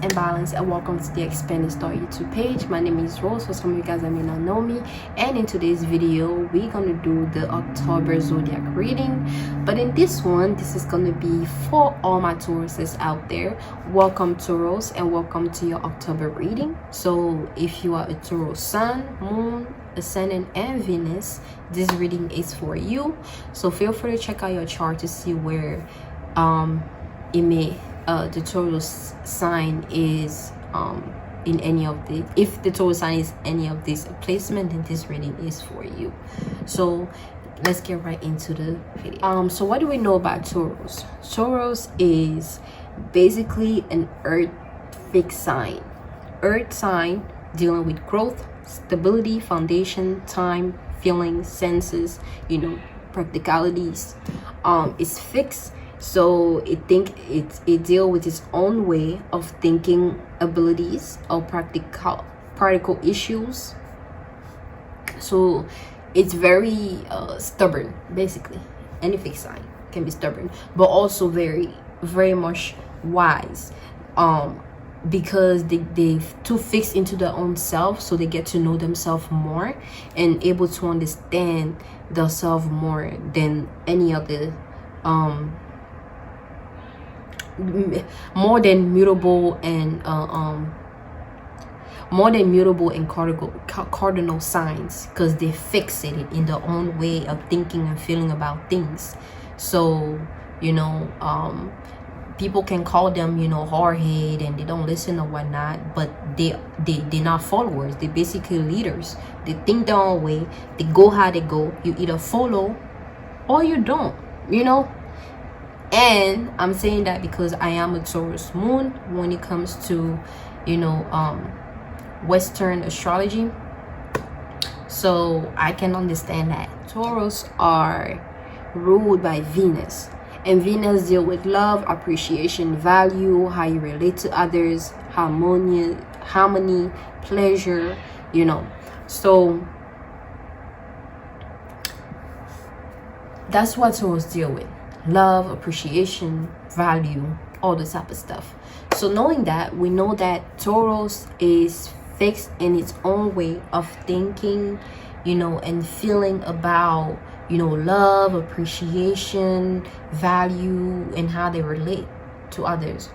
and balance, and welcome to the Expanded Star YouTube page. My name is Rose. For some of you guys that may not know me, and in today's video we're gonna do the October zodiac reading. But in this one, this is gonna be for all my Tauruses out there. Welcome Taurus, and welcome to your October reading. So if you are a Taurus sun, moon, ascendant, and Venus, this reading is for you. So feel free to check out your chart to see where it may the Taurus sign is in any of the, if the Taurus sign is any of this placement, then this reading is for you. So let's get right into the video. So what do we know about Taurus? Taurus is basically an earth fixed sign, dealing with growth, stability, foundation, time, feelings, senses, practicalities. It's fixed, so it deal with its own way of thinking, abilities, or practical issues. So it's very stubborn. Basically any fixed sign can be stubborn, but also very, very much wise, because they too fixed into their own self, so they get to know themselves more and able to understand themselves more than any other, more than mutable and cardinal signs, because they fixated in their own way of thinking and feeling about things. So people can call them hard-headed and they don't listen or whatnot, but they're not followers. They're basically leaders. They think their own way, they go how they go. You either follow or you don't, and I'm saying that because I am a Taurus moon when it comes to Western astrology, so I can understand that Taurus are ruled by Venus. And Venus deal with love, appreciation, value, how you relate to others, harmony, pleasure, So that's what Taurus deal with. Love, appreciation, value, all this type of stuff. So knowing that, we know that Taurus is fixed in its own way of thinking, and feeling about love, appreciation, value, and how they relate to others,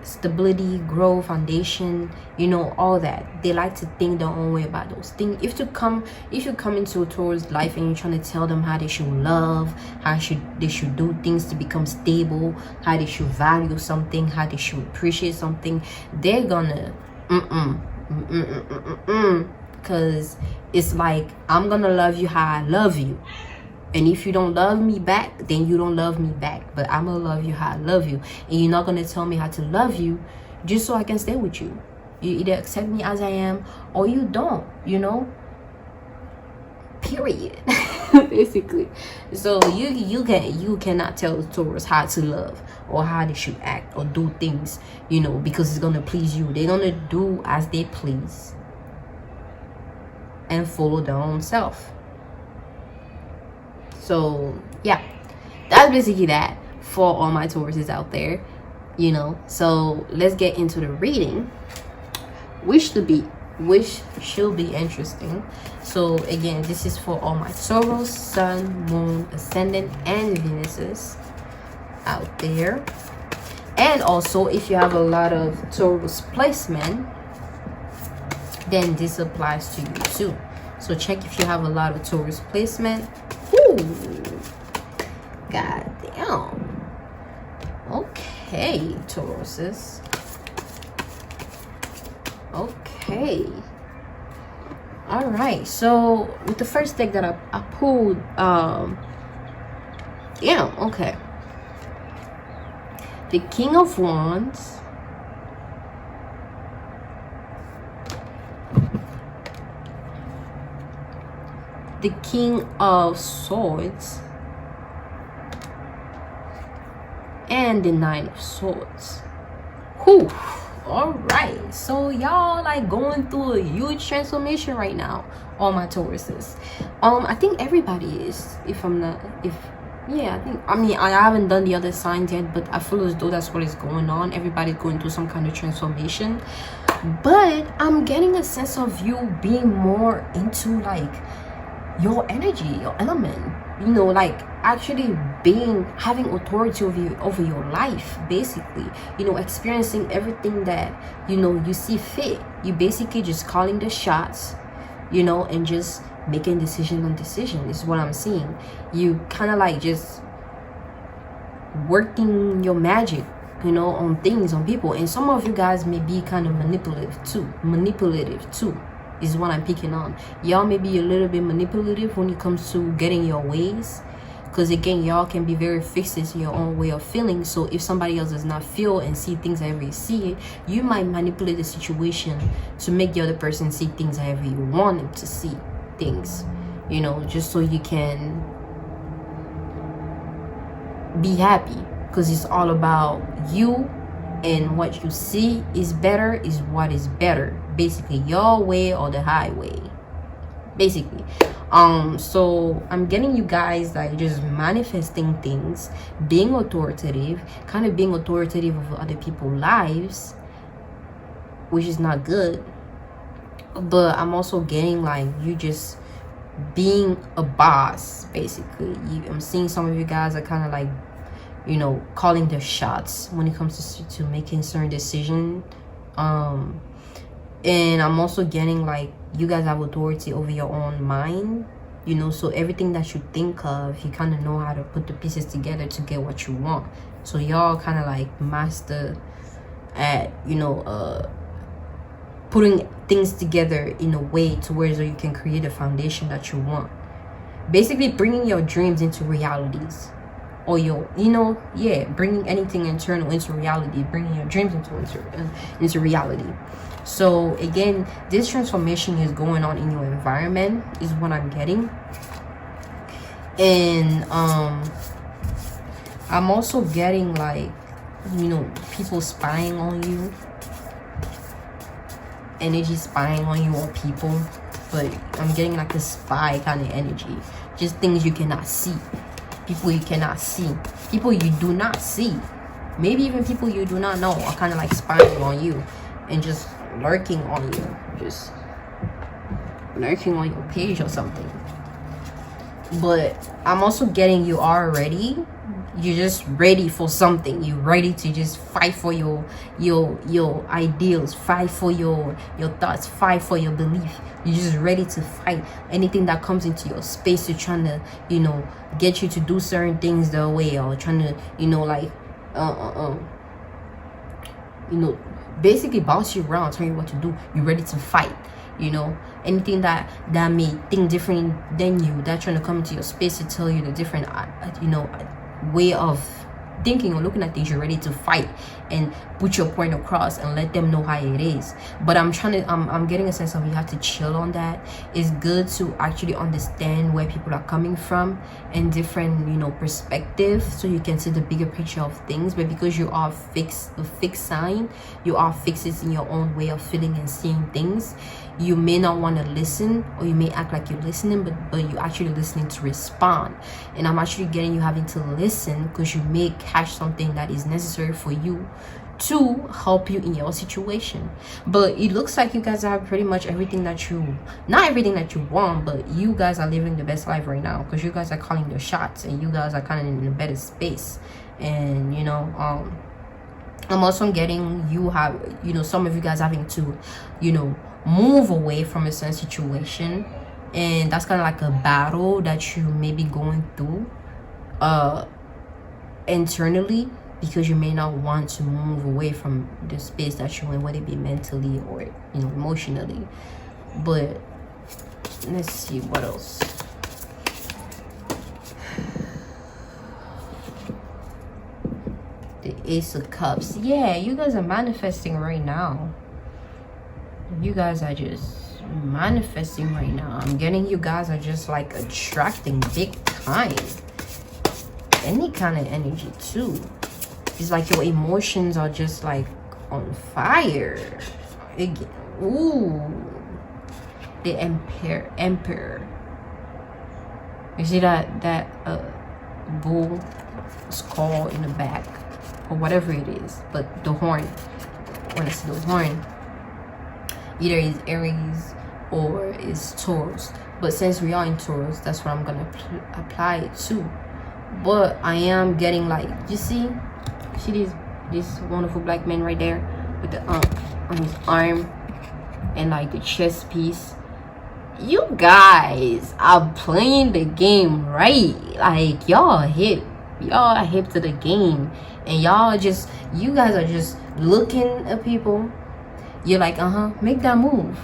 stability, growth, foundation, all that. They like to think their own way about those things. If you come into a Taurus life and you're trying to tell them how they should love, they should do things to become stable, how they should value something, how they should appreciate something, they're gonna because it's like, I'm gonna love you how I love you. And if you don't love me back, then you don't love me back. But I'm gonna love you how I love you. And you're not gonna tell me how to love you just so I can stay with you. You either accept me as I am or you don't, period. Basically. So you cannot tell Taurus how to love or how they should act or do things, because it's gonna please you. They're gonna do as they please and follow their own self. So yeah, that's basically that for all my Tauruses out there, So let's get into the reading, which should be interesting. So again, this is for all my Taurus, Sun, Moon, Ascendant, and Venuses out there. And also, if you have a lot of Taurus placement, then this applies to you too. So check if you have a lot of Taurus placement. Ooh, god damn. Okay, Tauruses. Okay. All right. So with the first deck that I pulled, okay. The King of Wands, the King of Swords, and the Nine of Swords. Whew. All right, so y'all like going through a huge transformation right now, all my Tauruses. I think everybody is, if Yeah, I think, I mean, I haven't done the other signs yet, but I feel as though that's what is going on. Everybody's going through some kind of transformation, but I'm getting a sense of you being more into like your energy, your element, you know, like actually having authority over your life, basically, you know, experiencing everything that, you know, you see fit. You basically just calling the shots, you know, and just making decision on decision is what I'm seeing. You kind of like just working your magic, you know, on things, on people. And some of you guys may be kind of manipulative too is what I'm picking on. Y'all may be a little bit manipulative when it comes to getting your ways, because again, y'all can be very fixed in your own way of feeling. So if somebody else does not feel and see things however you see it, you might manipulate the situation to make the other person see things however you want them to see things, you know, just so you can be happy, because it's all about you, and what you see is better is what is better, basically, your way or the highway, basically. So I'm getting you guys like just manifesting things, being authoritative, kind of being authoritative over other people's lives, which is not good. But I'm also getting like you just being a boss, basically. I'm seeing some of you guys are kind of like, you know, calling the shots when it comes to making certain decision. And I'm also getting like you guys have authority over your own mind, you know, so everything that you think of, you kind of know how to put the pieces together to get what you want. So y'all kind of like master at, you know, putting things together in a way to where so you can create a foundation that you want, basically bringing your dreams into realities, or your, you know, yeah, bringing anything internal into reality, bringing your dreams into reality. So again, this transformation is going on in your environment is what I'm getting. And I'm also getting like, you know, people spying on you, energy spying on you, or people, but I'm getting like a spy kind of energy, just things you cannot see, people you cannot see, people you do not see, maybe even people you do not know are kind of like spying on you and just lurking on you, just lurking on your page or something. But I'm also getting you are ready. You're just ready for something. You're ready to just fight for your ideals, fight for your thoughts, fight for your belief. You're just ready to fight anything that comes into your space. You're trying to, you know, get you to do certain things their way, or trying to, you know, like you know, basically bounce you around, tell you what to do. You're ready to fight, you know, anything that may think different than you, that trying to come into your space to tell you the different you know, way of thinking or looking at things. You're ready to fight and put your point across and let them know how it is. But I'm getting a sense of you have to chill on that. It's good to actually understand where people are coming from and different, you know, perspectives, so you can see the bigger picture of things. But because you are a fixed sign, you are fixed in your own way of feeling and seeing things, you may not want to listen, or you may act like you're listening, but you're actually listening to respond. And I'm actually getting you having to listen, because you may catch something that is necessary for you to help you in your situation. But it looks like you guys have pretty much everything that not everything that you want, but you guys are living the best life right now, because you guys are calling the shots, and you guys are kind of in a better space. And you know, I'm also getting you have, you know, some of you guys having to, you know, move away from a certain situation, and that's kind of like a battle that you may be going through internally, because you may not want to move away from the space that you're in, whether it be mentally or, you know, emotionally. But let's see what else. The Ace of Cups. Yeah, you guys are manifesting right now. You guys are just manifesting right now. I'm getting you guys are just like attracting big time. Any kind of energy too. It's like your emotions are just like on fire. Ooh, the Emperor. You see that bull skull in the back, or whatever it is. But the horn, when I see the horn, either is Aries or is Taurus. But since we are in Taurus, that's what I'm gonna apply it to. But I am getting, like, you see this wonderful black man right there with the on his arm and like the chest piece. You guys are playing the game right. Like, y'all hip to the game, and you guys are just looking at people. You're like, make that move.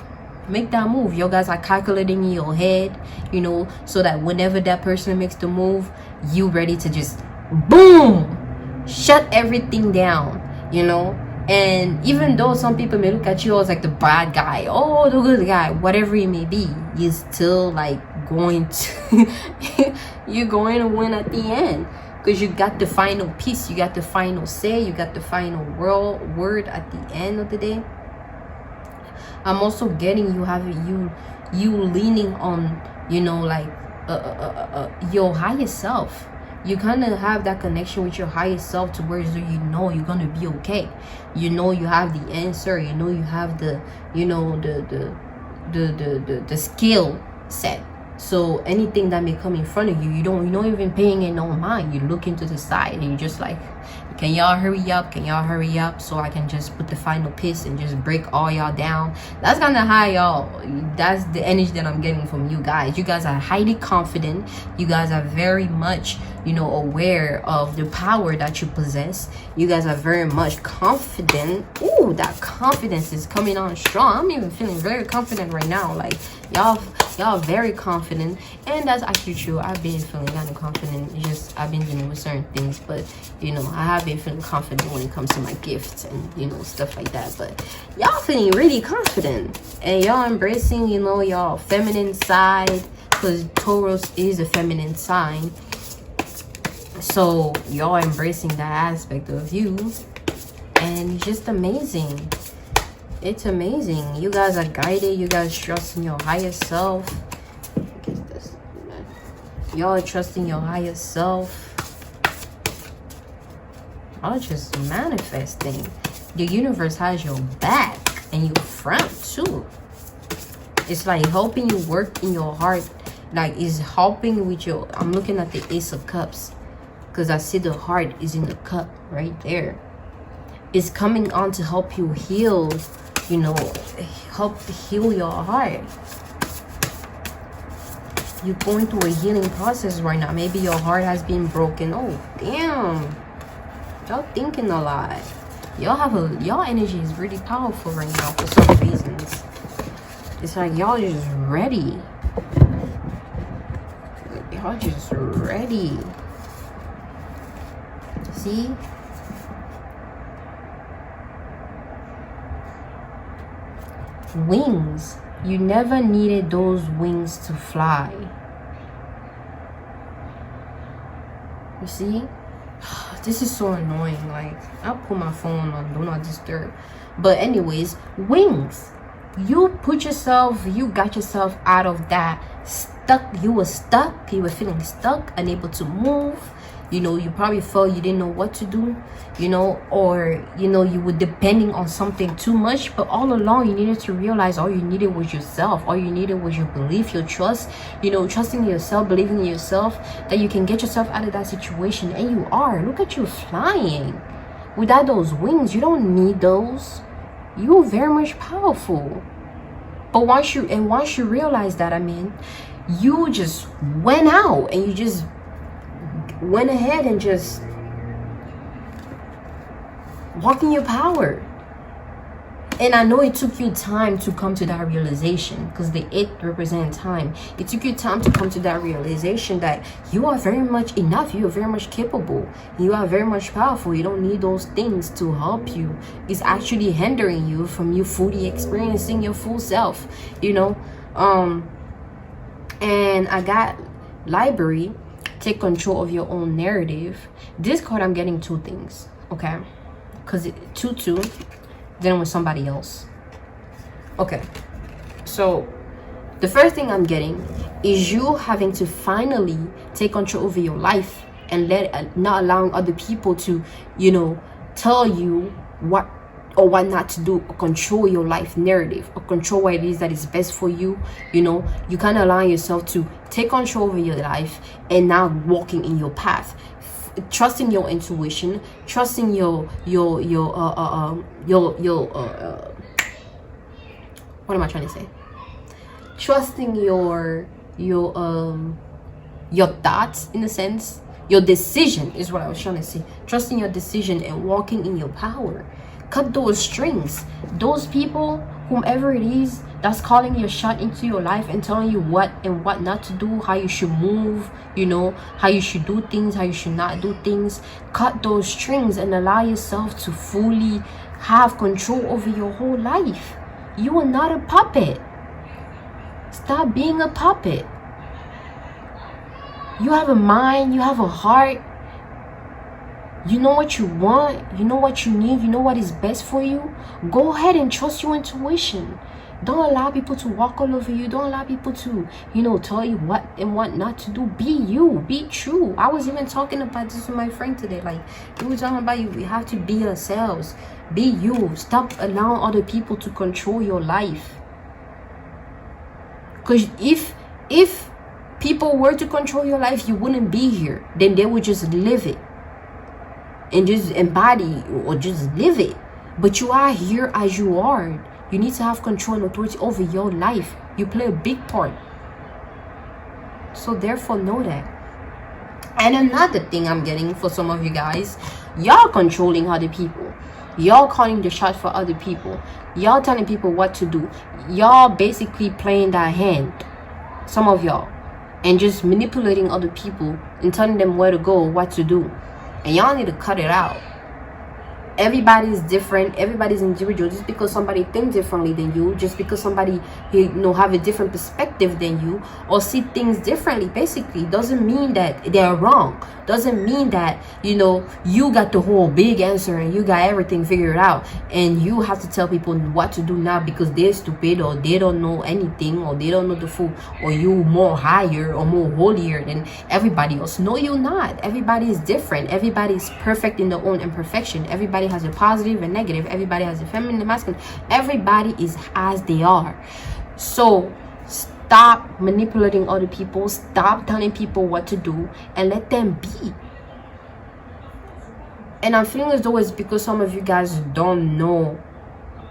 You guys are calculating in your head, you know, so that whenever that person makes the move, you ready to just boom, shut everything down, you know. And even though some people may look at you as like the bad guy, oh, the good guy, whatever it may be, you're still like going to you're going to win at the end, because you got the final piece, you got the final say, you got the final word at the end of the day. I'm also getting you leaning on, you know, like your higher self. You kind of have that connection with your higher self, to where you know you're gonna be okay. You know you have the answer. You know you have the, you know, the skill set. So anything that may come in front of you, you're not even paying it no mind. You look into the side and you're just like, can y'all hurry up? Can y'all hurry up so I can just put the final piece and just break all y'all down? That's kind of how y'all, that's the energy that I'm getting from you guys. You guys are highly confident. You guys are very much, you know, aware of the power that you possess. You guys are very much confident. Ooh, that confidence is coming on strong. I'm even feeling very confident right now. Like, y'all very confident, and that's actually true. I've been feeling kind of confident. It's just I've been dealing with certain things, but you know, I have been feeling confident when it comes to my gifts and, you know, stuff like that. But y'all feeling really confident, and y'all embracing, you know, y'all feminine side, because Taurus is a feminine sign. So y'all embracing that aspect of you, and it's just amazing. It's amazing. You guys are guided. You guys trusting your higher self. Y'all are trusting your higher self. Y'all just manifesting. The universe has your back and your front too. It's like helping you work in your heart. Like, it's helping with your, I'm looking at the Ace of Cups, because I see the heart is in the cup right there. It's coming on to help you heal, you know, help heal your heart. You're going through a healing process right now. Maybe your heart has been broken. Oh, damn. Y'all thinking a lot. Y'all energy is really powerful right now for some reasons. It's like y'all just ready. Y'all just ready. See? Wings. You never needed those wings to fly. You see? This is so annoying. Like, I'll put my phone on do not disturb. But anyways, wings. You got yourself out of that stuck. You were stuck. You were feeling stuck, unable to move. You know, you probably felt you didn't know what to do, you know, or, you know, you were depending on something too much. But all along, you needed to realize all you needed was yourself. All you needed was your belief, your trust, you know, trusting in yourself, believing in yourself, that you can get yourself out of that situation. And you are. Look at you flying. Without those wings, you don't need those. You're very much powerful. But once you realize that, I mean, you just went out and you just went ahead and just walk in your power. And I know it took you time to come to that realization, because the 8 represents time. It took you time to come to that realization that you are very much enough. You are very much capable. You are very much powerful. You don't need those things to help you. It's actually hindering you from you fully experiencing your full self, you know. And I got library. Take control of your own narrative. This card, I'm getting 2 things, okay? Because 2 dealing with somebody else. Okay, so the first thing I'm getting is you having to finally take control over your life and not allowing other people to, you know, tell you what or what not to do, or control your life narrative, or control what it is that is best for you. You know, you kind of allowing yourself to take control over your life and now walking in your path, trusting your intuition, trusting your what am I trying to say? Trusting your thoughts, in a sense. Your decision is what I was trying to say. Trusting your decision and walking in your power. Cut those strings. Those people, whomever it is, that's calling your shot into your life and telling you what and what not to do, how you should move, you know, how you should do things, how you should not do things. Cut those strings and allow yourself to fully have control over your whole life. You are not a puppet. Stop being a puppet. You have a mind, you have a heart. You know what you want, you know what you need, you know what is best for you. Go ahead and trust your intuition. Don't allow people to walk all over you. Don't allow people to, you know, tell you what and what not to do. Be you, be true. I was even talking about this with my friend today. Like, we were talking about, we have to be ourselves. Be you. Stop allowing other people to control your life. Because if people were to control your life, you wouldn't be here. Then they would just live it and just embody or just live it. But you are here as you are. You need to have control and authority over your life. You play a big part. So therefore, know that. And another thing I'm getting for some of you guys, y'all controlling other people. Y'all calling the shot for other people. Y'all telling people what to do. Y'all basically playing that hand. Some of y'all. And just manipulating other people and telling them where to go, what to do. And y'all need to cut it out. Everybody is different. Everybody's individual. Just because somebody thinks differently than you, just because somebody, you know, have a different perspective than you, or see things differently, basically doesn't mean that they're wrong. Doesn't mean that, you know, you got the whole big answer and you got everything figured out and you have to tell people what to do now because they're stupid or they don't know anything or they don't know the full, or you more higher or more holier than everybody else. No, you're not. Everybody is different. Everybody is perfect in their own imperfection. Everybody has a positive and negative. Everybody has a feminine and masculine. Everybody is as they are. So stop manipulating other people. Stop telling people what to do and let them be. And I'm feeling as though it's because some of you guys don't know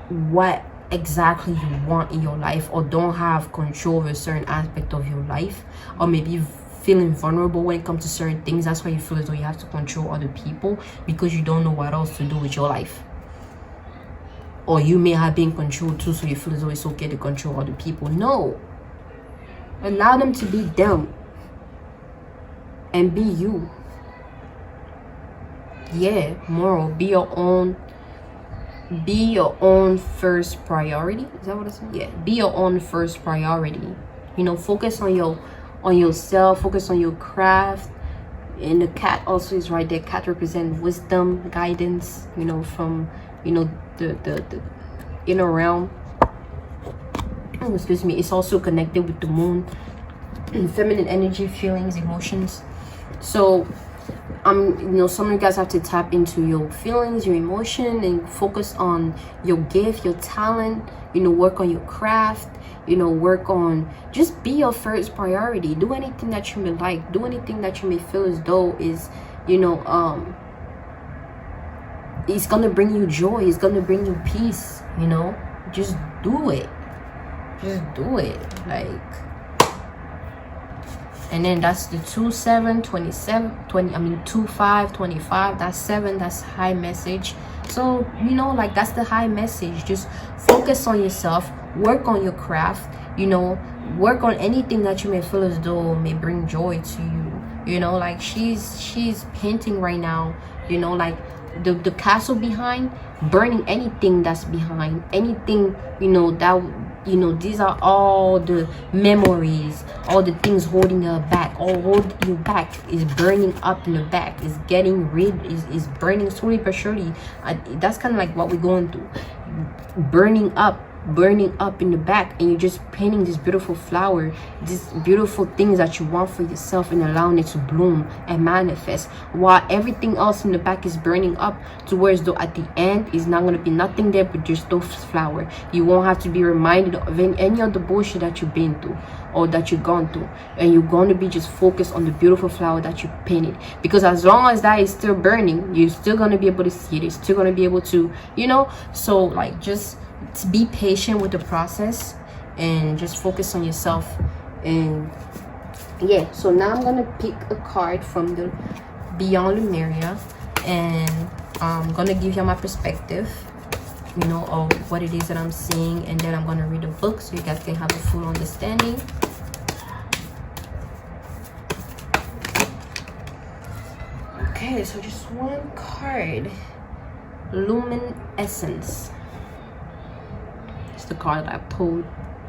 what exactly you want in your life, or don't have control over a certain aspect of your life, or maybe feeling vulnerable when it comes to certain things. That's why you feel as though you have to control other people, because you don't know what else to do with your life. Or you may have been controlled too, so you feel as though it's okay to control other people. No. Allow them to be them. And be you. Yeah, moral. Be your own first priority. Is that what it's saying? Yeah. Be your own first priority. You know, focus on yourself, focus on your craft. And the cat also is right there. Cat represents wisdom, guidance, you know, from, you know, the inner realm. Oh, excuse me. It's also connected with the moon, feminine energy, feelings, emotions. So you know, some of you guys have to tap into your feelings, your emotion, and focus on your gift, your talent. You know, work on your craft. You know, work on, just be your first priority. Do anything that you may like. Do anything that you may feel as though is, you know, it's gonna bring you joy. It's gonna bring you peace. You know, just do it. Just do it. Like, and then that's the 2-7 27 20. I mean 2-5 25. That's 7. That's high message. So, you know, like, that's the high message. Just focus on yourself. Work on your craft. You know, work on anything that you may feel as though may bring joy to you. You know, like, she's hinting right now, you know, like the castle behind, burning anything that's behind, anything, you know, that, you know, these are all the memories, all the things holding you back, all holding you back is burning up in the back, is getting rid, is burning slowly but surely. That's kind of like what we're going through, burning up burning up in the back, and you're just painting this beautiful flower, these beautiful things that you want for yourself, and allowing it to bloom and manifest, while everything else in the back is burning up, towards though at the end is not going to be nothing there but just those flower. You won't have to be reminded of any of the bullshit that you've been through or that you've gone through, and you're going to be just focused on the beautiful flower that you painted. Because as long as that is still burning, you're still going to be able to see it. It's still going to be able to, you know. So like, just to be patient with the process and just focus on yourself. And yeah, so now I'm gonna pick a card from the Beyond Lemuria, and I'm gonna give you my perspective, you know, of what it is that I'm seeing, and then I'm gonna read the book so you guys can have a full understanding. Okay, so just one card. Lumen Essence. It's the card I pulled.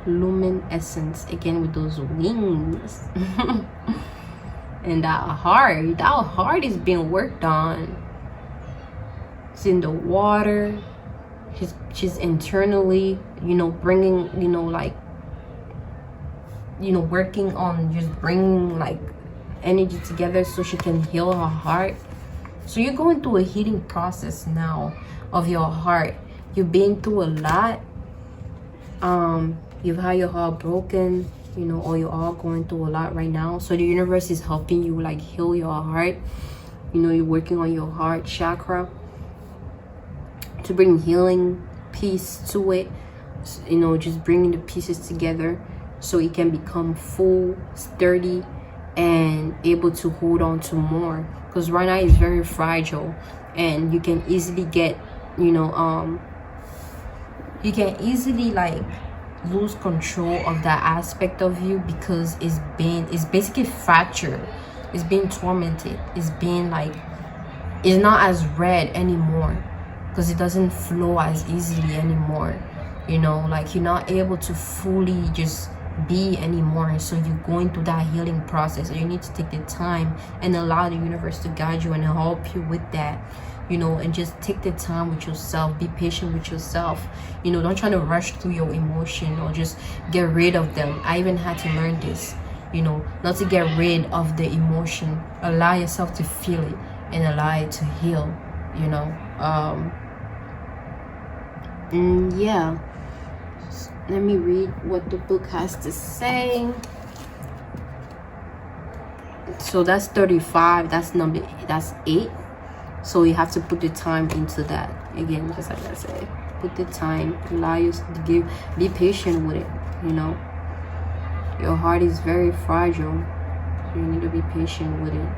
Lumen Essence, again with those wings. And that heart is being worked on. It's in the water. She's internally, you know, bringing, you know, like, you know, working on just bringing like energy together so she can heal her heart. So you're going through a healing process now of your heart. You've been through a lot. You've had your heart broken, you know, or you're all going through a lot right now. So the universe is helping you like heal your heart. You know, you're working on your heart chakra to bring healing, peace to it. You know, just bringing the pieces together so it can become full, sturdy, and able to hold on to more. Because right now it's very fragile, and you can easily get, you know, you can easily like lose control of that aspect of you, because it's basically fractured, it's being tormented, it's being like, it's not as red anymore, because it doesn't flow as easily anymore, you know, like you're not able to fully just be anymore. So you're going through that healing process, and you need to take the time and allow the universe to guide you and help you with that, you know, and just take the time with yourself. Be patient with yourself, you know. Don't try to rush through your emotion or just get rid of them. I even had to learn this, you know, not to get rid of the emotion. Allow yourself to feel it and allow it to heal, you know. Yeah, let me read what the book has to say. So that's 35, that's 8. So you have to put the time into that. Again, just like I said, put the time, allow yourself to be patient with it, you know. Your heart is very fragile, so you need to be patient with it.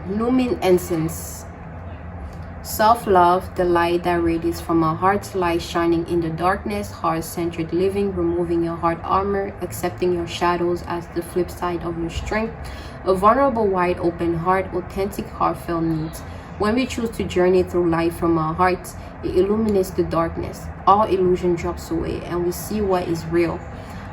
Lumen Essence. Self-love, the light that radiates from a heart's light shining in the darkness, heart-centered living, removing your heart armor, accepting your shadows as the flip side of your strength, a vulnerable, wide-open heart, authentic, heartfelt needs. When we choose to journey through life from our hearts, it illuminates the darkness. All illusion drops away, and we see what is real.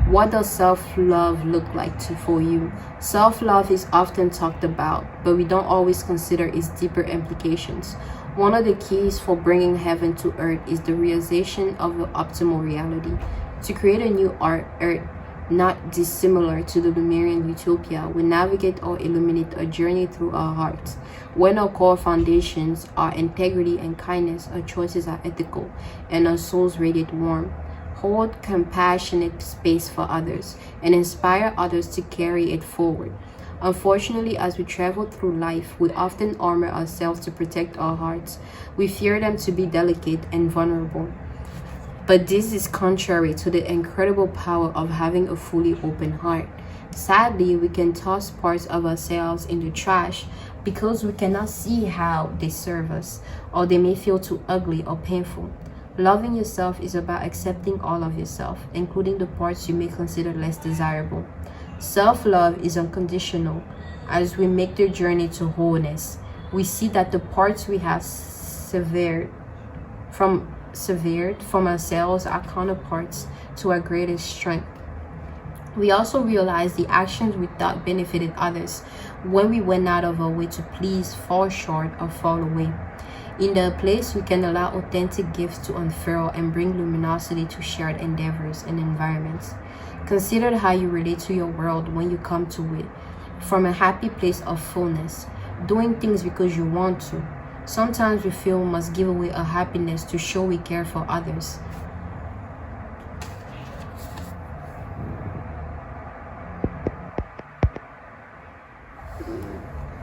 What does self-love look like for you? Self-love is often talked about, but we don't always consider its deeper implications. One of the keys for bringing heaven to earth is the realization of the optimal reality. To create a new earth, not dissimilar to the Lemurian utopia, we navigate or illuminate a journey through our hearts. When our core foundations are integrity and kindness, our choices are ethical, and our souls radiate warmth. Hold compassionate space for others and inspire others to carry it forward. Unfortunately, as we travel through life, we often armor ourselves to protect our hearts. We fear them to be delicate and vulnerable. But this is contrary to the incredible power of having a fully open heart. Sadly, we can toss parts of ourselves in the trash because we cannot see how they serve us, or they may feel too ugly or painful. Loving yourself is about accepting all of yourself, including the parts you may consider less desirable. Self-love is unconditional. As we make the journey to wholeness, we see that the parts we have severed from ourselves are counterparts to our greatest strength. We also realize the actions we thought benefited others, when we went out of our way to please, fall short or fall away. In the place, we can allow authentic gifts to unfurl and bring luminosity to shared endeavors and environments. Consider how you relate to your world when you come to it from a happy place of fullness, doing things because you want to. Sometimes we feel we must give away our happiness to show we care for others.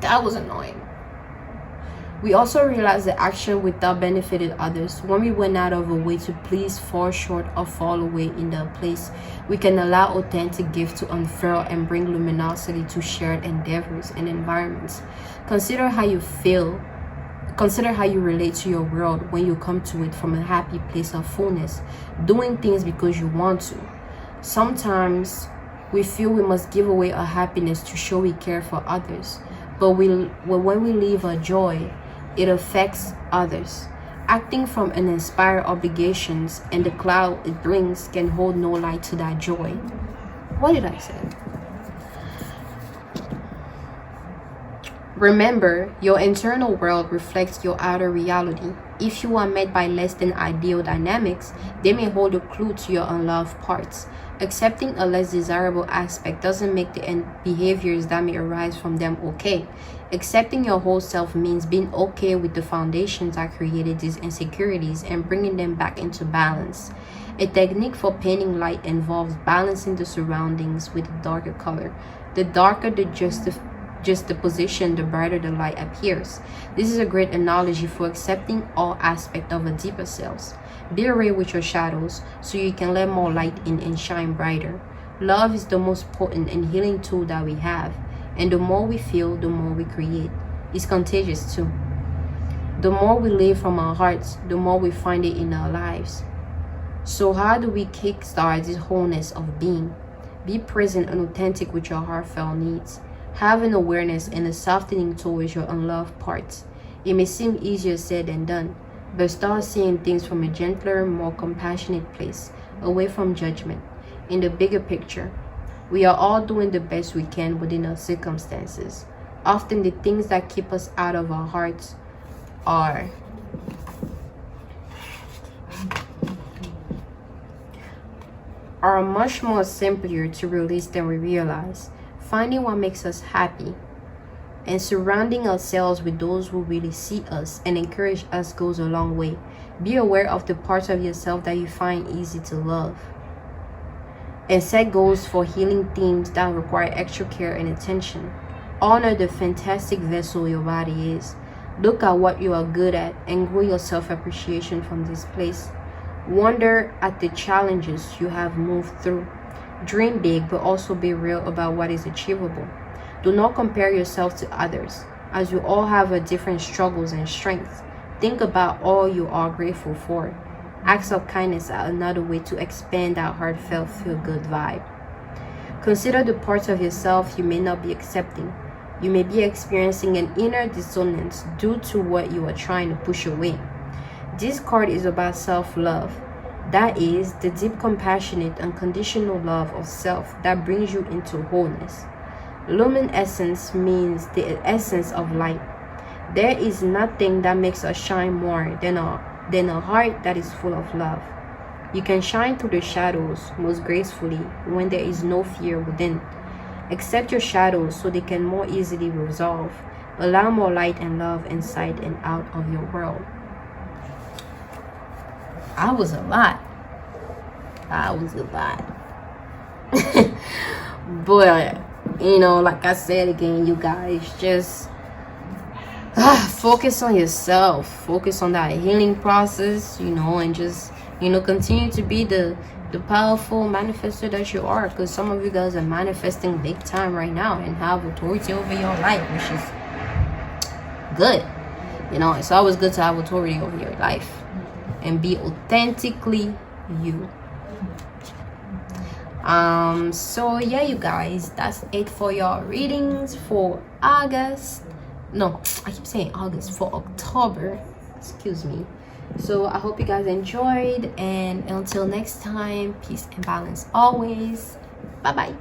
That was annoying. We also realize that action without benefited others. When we went out of our way to please, fall short, or fall away in the place, we can allow authentic gifts to unfurl and bring luminosity to shared endeavors and environments. Consider how you feel. Consider how you relate to your world when you come to it from a happy place of fullness, doing things because you want to. Sometimes we feel we must give away our happiness to show we care for others, but when we leave our joy, it affects others. Acting from an inspired obligations and the cloud it brings can hold no light to that joy. What did I say? Remember, your internal world reflects your outer reality. If you are met by less than ideal dynamics, they may hold a clue to your unloved parts. Accepting a less desirable aspect doesn't make the behaviors that may arise from them okay. Accepting your whole self means being okay with the foundations that created these insecurities and bringing them back into balance. A technique for painting light involves balancing the surroundings with a darker color. The darker the juxtaposition, the brighter the light appears. This is a great analogy for accepting all aspects of a deeper selves. Be aware with your shadows so you can let more light in and shine brighter. Love is the most potent and healing tool that we have, and the more we feel, the more we create. It's contagious too. The more we live from our hearts, the more we find it in our lives. So how do we kickstart this wholeness of being? Be present and authentic with your heartfelt needs. Have an awareness and a softening towards your unloved parts. It may seem easier said than done, but start seeing things from a gentler, more compassionate place, away from judgment. In the bigger picture, we are all doing the best we can within our circumstances. Often the things that keep us out of our hearts are much more simpler to release than we realize. Finding what makes us happy and surrounding ourselves with those who really see us and encourage us goes a long way. Be aware of the parts of yourself that you find easy to love, and set goals for healing themes that require extra care and attention. Honor the fantastic vessel your body is. Look at what you are good at and grow your self-appreciation from this place. Wonder at the challenges you have moved through. Dream big, but also be real about what is achievable. Do not compare yourself to others, as you all have a different struggles and strengths. Think about all you are grateful for. Acts of kindness are another way to expand that heartfelt feel-good vibe. Consider the parts of yourself you may not be accepting. You may be experiencing an inner dissonance due to what you are trying to push away. This card is about self-love. That is the deep, compassionate, unconditional love of self that brings you into wholeness. Luminescence means the essence of light. There is nothing that makes us shine more than a heart that is full of love. You can shine through the shadows most gracefully when there is no fear within. Accept your shadows so they can more easily resolve. Allow more light and love inside and out of your world. That was a lot. But, you know, like I said again, you guys, just focus on yourself. Focus on that healing process, you know, and just, you know, continue to be the powerful manifester that you are. Because some of you guys are manifesting big time right now and have authority over your life, which is good. You know, it's always good to have authority over your life and be authentically you. So yeah, you guys, that's it for your readings for August. No, I keep saying August, for October, excuse me. So I hope you guys enjoyed, and until next time, peace and balance always. Bye bye.